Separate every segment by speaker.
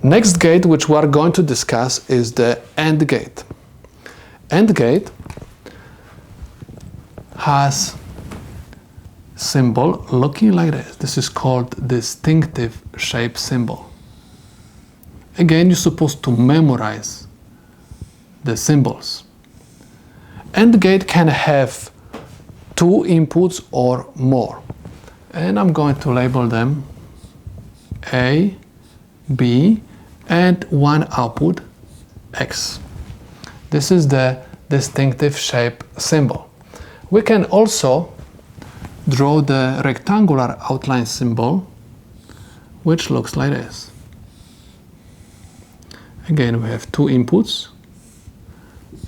Speaker 1: Next gate which we are going to discuss is the AND gate. AND gate has symbol looking like this. This is called distinctive shape symbol. Again, you're supposed to memorize the symbols. AND gate can have 2 inputs or more. And I'm going to label them A, B, and one output, X. This is the distinctive shape symbol. We can also draw the rectangular outline symbol, which looks like this. Again, we have 2 inputs,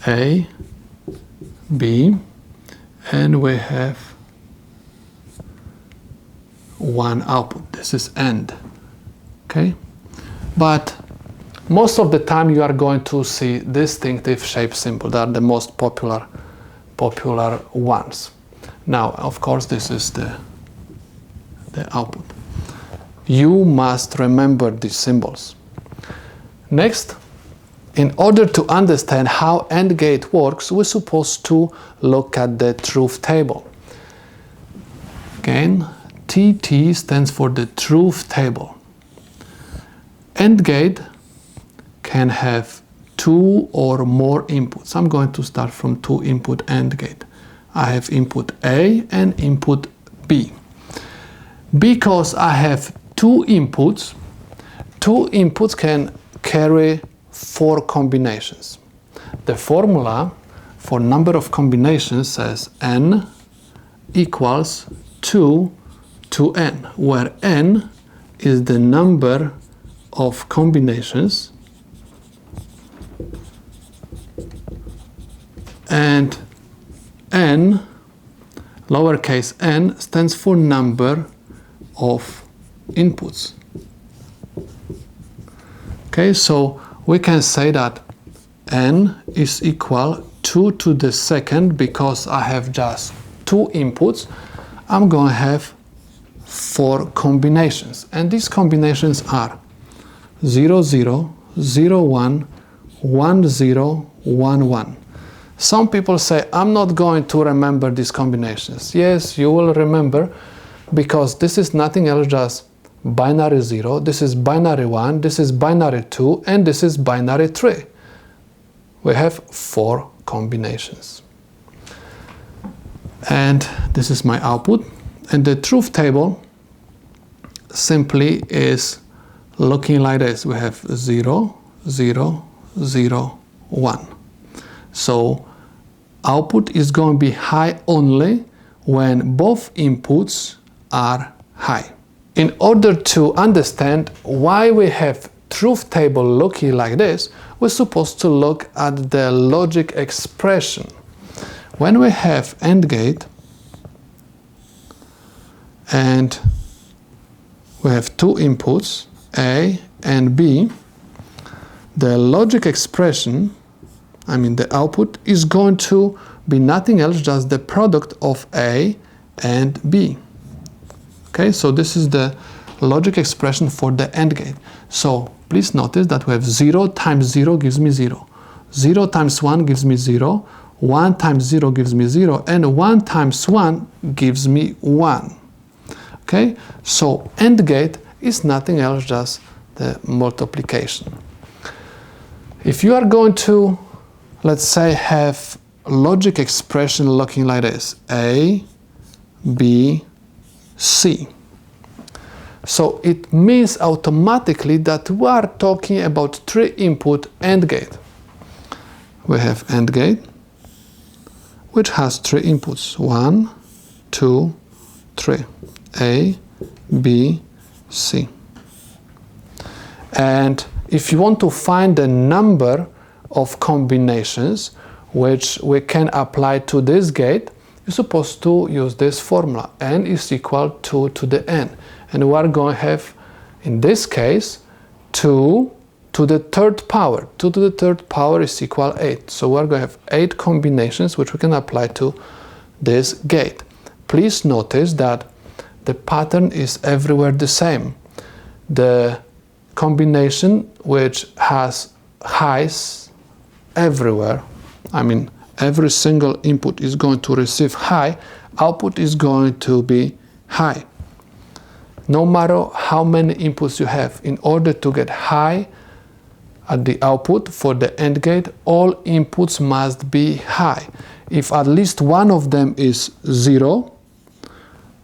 Speaker 1: A, B, and we have one output. This is AND. Okay? But most of the time you are going to see distinctive shape symbol. They are the most popular ones. Now, of course, this is the output. You must remember these symbols. Next, in order to understand how AND gate works, we're supposed to look at the truth table. Again, TT stands for the truth table. AND gate can have 2 or more inputs. I'm going to start from 2 input AND gate. I have input A and input B. Because I have 2 inputs can carry 4 combinations. The formula for number of combinations says n equals 2 to n, where n is the number of combinations and n, lowercase n, stands for number of inputs. Okay, so we can say that n is equal 2 to the second. Because I have just 2 inputs, I'm going to have 4 combinations, and these combinations are 0, 0, 0, 1, 1, 0, 1, 1. Some people say, I'm not going to remember these combinations. Yes, you will remember, because this is nothing else, just binary 0, this is binary 1, this is binary 2, and this is binary 3. We have 4 combinations. And this is my output. And the truth table simply is looking like this. We have 0, 0, 0, 1. So output is going to be high only when both inputs are high. In order to understand why we have truth table looking like this, we're supposed to look at the logic expression. When we have AND gate and we have 2 inputs, A and B, the logic expression, the output, is going to be nothing else, just the product of A and B. Okay, so this is the logic expression for the AND gate. So please notice that we have 0 times 0 gives me 0. 0 times 1 gives me 0. 1 times 0 gives me 0. And 1 times 1 gives me 1. Okay, so AND gate is nothing else, just the multiplication. If you are going to, let's say, have logic expression looking like this, A, B, C. So it means automatically that we are talking about 3 input AND gate. We have AND gate, which has 3 inputs, 1, 2, 3, A, B, C. And if you want to find the number of combinations which we can apply to this gate, you're supposed to use this formula. N is equal 2 to the n. And we are going to have, in this case, 2 to the 3rd power. 2 to the 3rd power is equal 8. So we are going to have 8 combinations which we can apply to this gate. Please notice that the pattern is everywhere the same. The combination which has highs everywhere. I mean, every single input is going to receive high, output is going to be high. No matter how many inputs you have, in order to get high at the output for the AND gate, all inputs must be high. If at least one of them is 0,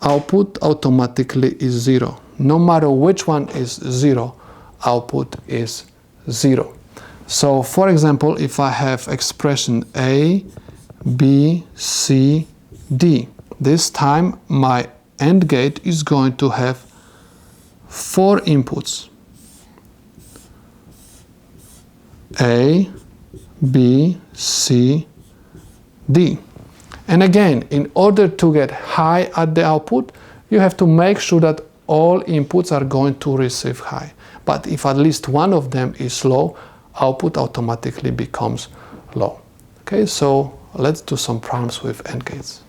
Speaker 1: output automatically is 0. No matter which one is 0, output is 0. So, for example, if I have expression A, B, C, D, this time my AND gate is going to have 4 inputs. A, B, C, D. And again, in order to get high at the output, you have to make sure that all inputs are going to receive high. But if at least one of them is low, output automatically becomes low. Okay, so let's do some problems with AND gates.